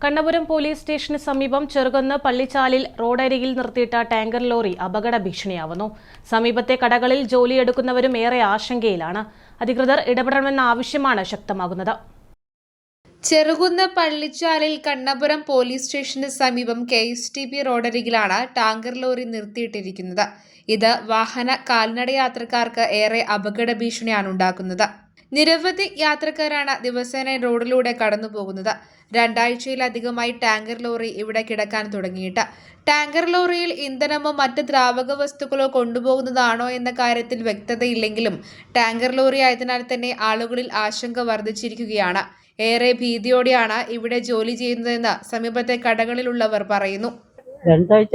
Kannapuram police സ്റ്റേഷന് സമീപം ചെറുകുന്ന് പള്ളിച്ചാലിൽ റോഡരികിൽ നിർത്തിയിട്ട ടാങ്കർ ലോറി അപകട ഭീഷണിയാവുന്നു. സമീപത്തെ കടകളിൽ ജോലിയെടുക്കുന്നവരും ഏറെ ആശങ്കയിലാണ്. അധികൃതർ ഇടപെടണമെന്ന ആവശ്യമാണ് ശക്തമാകുന്നത്. ചെറുകുന്ന് പള്ളിച്ചാലിൽ കണ്ണപുരം പോലീസ് സ്റ്റേഷന് സമീപം KSTP റോഡരികിലാണ് ടാങ്കർ ലോറി നിർത്തിയിട്ടിരിക്കുന്നത്. ഇത് കാൽനട യാത്രക്കാർക്ക് ഏറെ അപകട ഭീഷണിയാണ് ഉണ്ടാക്കുന്നത്. നിരവധി യാത്രക്കാരാണ് ദിവസേന റോഡിലൂടെ കടന്നുപോകുന്നത്. 2 ആഴ്ചയിലധികമായി ടാങ്കർ ലോറി ഇവിടെ കിടക്കാൻ തുടങ്ങിയിട്ട്. ടാങ്കർ ലോറിയിൽ ഇന്ധനമോ മറ്റ് ദ്രാവക വസ്തുക്കളോ കൊണ്ടുപോകുന്നതാണോ എന്ന കാര്യത്തിൽ വ്യക്തതയില്ലെങ്കിലും ടാങ്കർ ലോറി ആയതിനാൽ തന്നെ ആളുകളിൽ ആശങ്ക വർദ്ധിച്ചിരിക്കുകയാണ്. ഏറെ ഭീതിയോടെയാണ് ഇവിടെ ജോലി ചെയ്യുന്നതെന്ന് സമീപത്തെ കടകളിലുള്ളവർ പറയുന്നു. 2 ആഴ്ച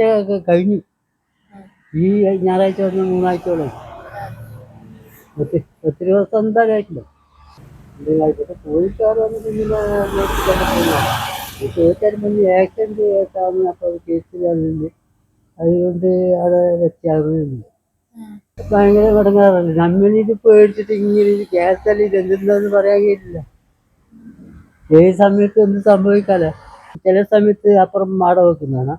കഴിഞ്ഞു. ഈ ഞായറാഴ്ച വന്ന് 3 ആഴ്ചയോളം. ഒത്തിരി ദിവസം എന്തായാലും പോലീസുകാർ വന്നിട്ട് ചോദിച്ചാലും പറഞ്ഞ് ആക്സിഡന്റ് കേട്ടാണ്. അപ്പോൾ കേസിലുണ്ട്, അതുകൊണ്ട് അവിടെ വെച്ചാകുന്നില്ല. ഭയങ്കര കടങ്ങാറുണ്ട്. നമ്മളിത് പേടിച്ചിട്ട് ഇങ്ങനെ കേസല്ല എന്തെന്ന് പറയാൻ കഴിയില്ല. ഏത് സമയത്ത് എന്ത് സംഭവിക്കാലോ. ചില സമയത്ത് അപ്പുറം മാട വെക്കുന്നതാണ്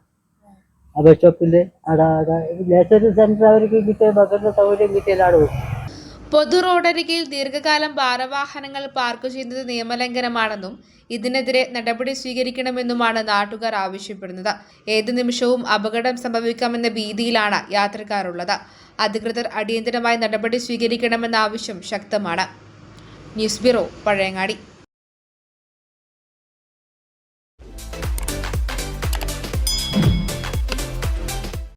ആ ബസ് സ്റ്റോപ്പിൻ്റെ അവിടെ ലേസർ സെൻറ്റർ അവർക്ക് കിട്ടിയ ബസ്സിൻ്റെ സൗകര്യം കിട്ടിയാൽ അവിടെ വെക്കും. പൊതു റോഡരികിൽ ദീർഘകാലം ഭാരവാഹനങ്ങൾ പാർക്ക് ചെയ്യുന്നത് നിയമലംഘനമാണെന്നും ഇതിനെതിരെ നടപടി സ്വീകരിക്കണമെന്നുമാണ് നാട്ടുകാർ ആവശ്യപ്പെടുന്നത്. ഏത് നിമിഷവും അപകടം സംഭവിക്കാമെന്ന ഭീതിയിലാണ് യാത്രക്കാരുള്ളത്. അധികൃതർ അടിയന്തരമായി നടപടി സ്വീകരിക്കണമെന്ന ആവശ്യം ശക്തമാണ്. News bureau, Pazhayangadi.